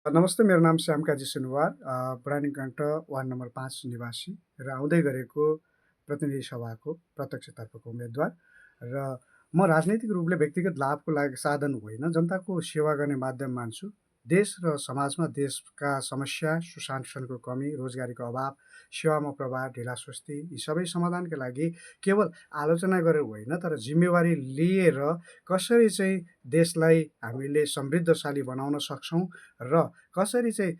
नमस्ते, मेरो नाम श्यामकाजी सुनुवार, प्राणीकण्ठ वार्ड नम्बर 5 निवासी र आउँदै गरेको प्रतिनिधि सभाको प्रत्यक्षतर्फको उम्मेदवार। र म राजनैतिक रूपले व्यक्तिगत लाभको लागि साधन होइन, जनताको सेवा गर्ने माध्यम मान्छु। देश र समाजमा देशका समस्या, सुशासनको कमी, रोजगारीको अभाव, सेवामा प्रभाव, ढिलासुस्ती यी सबै समाधानका लागि केवल आलोचना गरेर होइन, तर जिम्मेवारी लिएर कसरी चाहिँ देशलाई हामीले समृद्धशाली बनाउन सक्छौँ र कसरी चाहिँ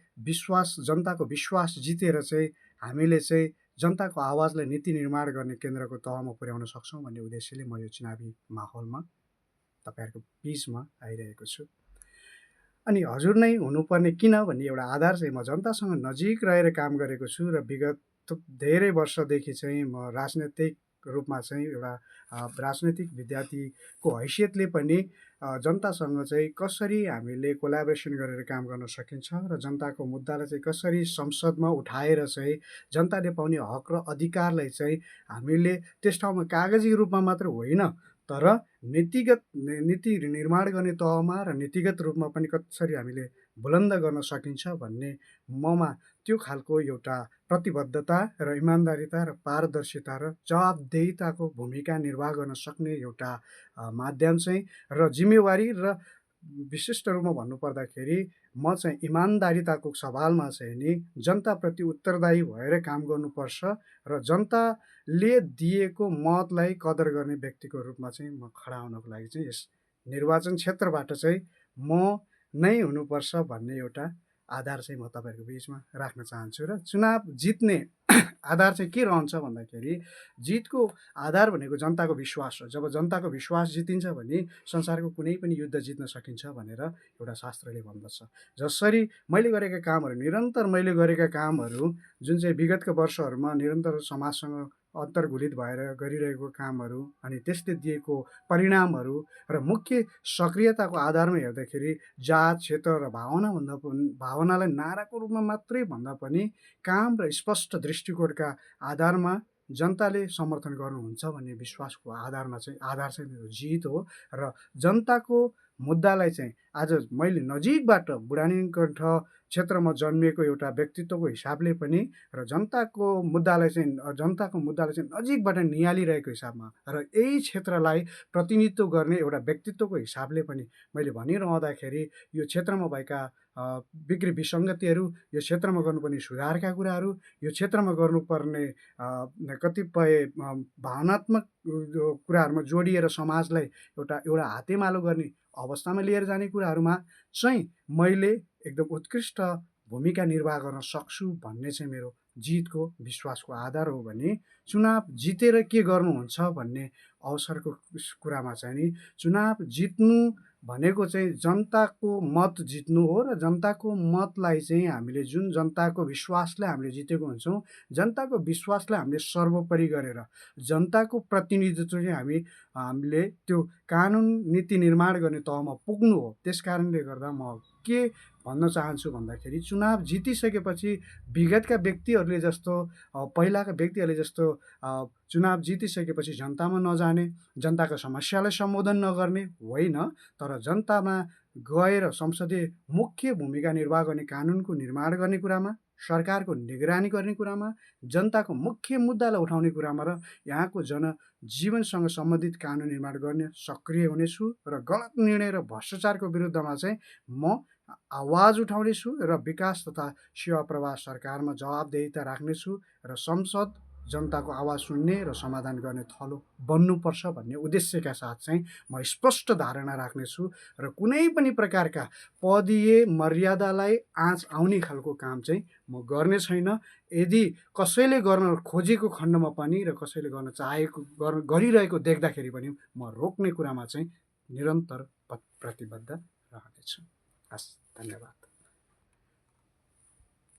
जनताको विश्वास जितेर चाहिँ हामीले चाहिँ जनताको आवाजलाई नीति निर्माण गर्ने केन्द्रको तहमा पुर्याउन सक्छौँ भन्ने उद्देश्यले म यो चुनावी माहौलमा तपाईँहरूको बिचमा आइरहेको छु। अनि हजुर नै हुनुपर्ने किन भन्ने एउटा आधार चाहिँ म जनतासँग नजिक रहेर काम गरेको छु र विगत धेरै वर्षदेखि चाहिँ म राजनैतिक रूपमा चाहिँ एउटा राजनैतिक विद्यार्थीको हैसियतले पनि जनतासँग चाहिँ कसरी हामीले कोलाबोरेसन गरेर काम गर्न सकिन्छ र जनताको मुद्दालाई चाहिँ कसरी संसदमा उठाएर चाहिँ जनताले पाउने हक र अधिकारलाई चाहिँ हामीले त्यस ठाउँमा कागजी रूपमा मात्र होइन, तर नीति निर्माण गर्ने तहमा र नीतिगत रूपमा पनि कसरी हामीले बुलन्द गर्न सकिन्छ भन्ने ममा त्यो खालको एउटा प्रतिबद्धता र इमान्दारिता र पारदर्शिता र जवाबदेहिताको भूमिका निर्वाह गर्न सक्ने एउटा माध्यम चाहिँ र जिम्मेवारी र विशिष्ट रूपमा भन्नुपर्दाखेरि म चाहिँ इमान्दारिताको सवालमा चाहिँ नि जनताप्रति उत्तरदायी भएर काम गर्नुपर्छ र जनताले दिएको मतलाई कदर गर्ने व्यक्तिको रूपमा चाहिँ म खडा हुनको लागि चाहिँ यस निर्वाचन क्षेत्रबाट चाहिँ म नै हुनुपर्छ भन्ने एउटा आधार चाहिँ म तपाईँहरूको बिचमा राख्न चाहन्छु। र चुनाव जित्ने आधार चाहिँ के रहन्छ भन्दाखेरि जितको आधार भनेको जनताको विश्वास हो। जब जनताको विश्वास जितिन्छ भने संसारको कुनै पनि युद्ध जित्न सकिन्छ भनेर एउटा शास्त्रले भन्दछ। जसरी मैले गरेका कामहरू जुन चाहिँ विगतका वर्षहरूमा निरन्तर समाजसँग अन्तर्घुलित भएर गरिरहेको कामहरू अनि त्यसले दिएको परिणामहरू र मुख्य सक्रियताको आधारमा हेर्दाखेरि जात, क्षेत्र र भावनालाई नाराको रूपमा मात्रै भन्दा पनि काम र स्पष्ट दृष्टिकोणका आधारमा जनताले समर्थन गर्नुहुन्छ भन्ने विश्वासको आधार चाहिँ मेरो जित हो। र जनताको मुद्दालाई चाहिँ आज मैले नजिकबाट बुढानीकण्ठ क्षेत्रमा जन्मिएको एउटा व्यक्तित्वको हिसाबले पनि र जनताको मुद्दालाई चाहिँ नजिकबाट निहालिरहेको हिसाबमा र यही क्षेत्रलाई प्रतिनिधित्व गर्ने एउटा व्यक्तित्वको हिसाबले पनि मैले भनिरहँदाखेरि यो क्षेत्रमा भएका बिक्री विसङ्गतिहरू, यो क्षेत्रमा गर्नुपर्ने सुधारका कुराहरू, यो क्षेत्रमा गर्नुपर्ने कतिपय भावनात्मक कुराहरूमा जोडिएर समाजलाई एउटा हातेमालो गर्ने अवस्थामा लिएर जाने कुराहरूमा चाहिँ मैले एकदम उत्कृष्ट भूमिका निर्वाह गर्न सक्छु भन्ने चाहिँ मेरो जितको विश्वासको आधार हो भने चुनाव जितेर के गर्नुहुन्छ भन्ने अवसरको कुरामा चाहिँ नि चुनाव जित्नु भनेको चाहिँ जनताको मत जित्नु हो र जनताको मतलाई चाहिँ हामीले जुन जनताको विश्वासलाई हामीले जितेको हुन्छौँ, जनताको विश्वासलाई हामीले सर्वोपरि गरेर जनताको प्रतिनिधित्व चाहिँ हामीले त्यो कानुन नीति निर्माण गर्ने तहमा पुग्नु हो। त्यस कारणले गर्दा म के भन्न चाहन्छु भन्दाखेरि चुनाव जितिसकेपछि विगतका व्यक्तिहरूले जस्तो पहिलाका व्यक्तिहरूले जस्तो चुनाव जितिसकेपछि जनतामा नजाने, जनताको समस्यालाई सम्बोधन नगर्ने होइन, तर जनतामा गएर संसदीय मुख्य भूमिका निर्वाह गर्ने, कानुनको निर्माण गर्ने कुरामा, सरकारको निगरानी गर्ने कुरामा, जनताको मुख्य मुद्दालाई उठाउने कुरामा र यहाँको जनजीवनसँग सम्बन्धित कानुन निर्माण गर्ने सक्रिय हुनेछु र गलत निर्णय र भ्रष्टाचारको विरुद्धमा चाहिँ म आवाज उठाउनेछु र विकास तथा सेवा प्रवाह सरकारमा जवाबदेहिता राख्नेछु र संसद जनताको आवाज सुन्ने र समाधान गर्ने थलो बन्नुपर्छ भन्ने उद्देश्यका साथ चाहिँ म स्पष्ट धारणा राख्नेछु र कुनै पनि प्रकारका पदीय मर्यादालाई आँच आउने खालको काम चाहिँ म गर्ने छैन। यदि कसैले गर्न खोजेको खण्डमा पनि र कसैले गर्न गरिरहेको देख्दाखेरि पनि म रोक्ने कुरामा चाहिँ निरन्तर प्रतिबद्ध रहनेछु। हस्, धन्यवाद।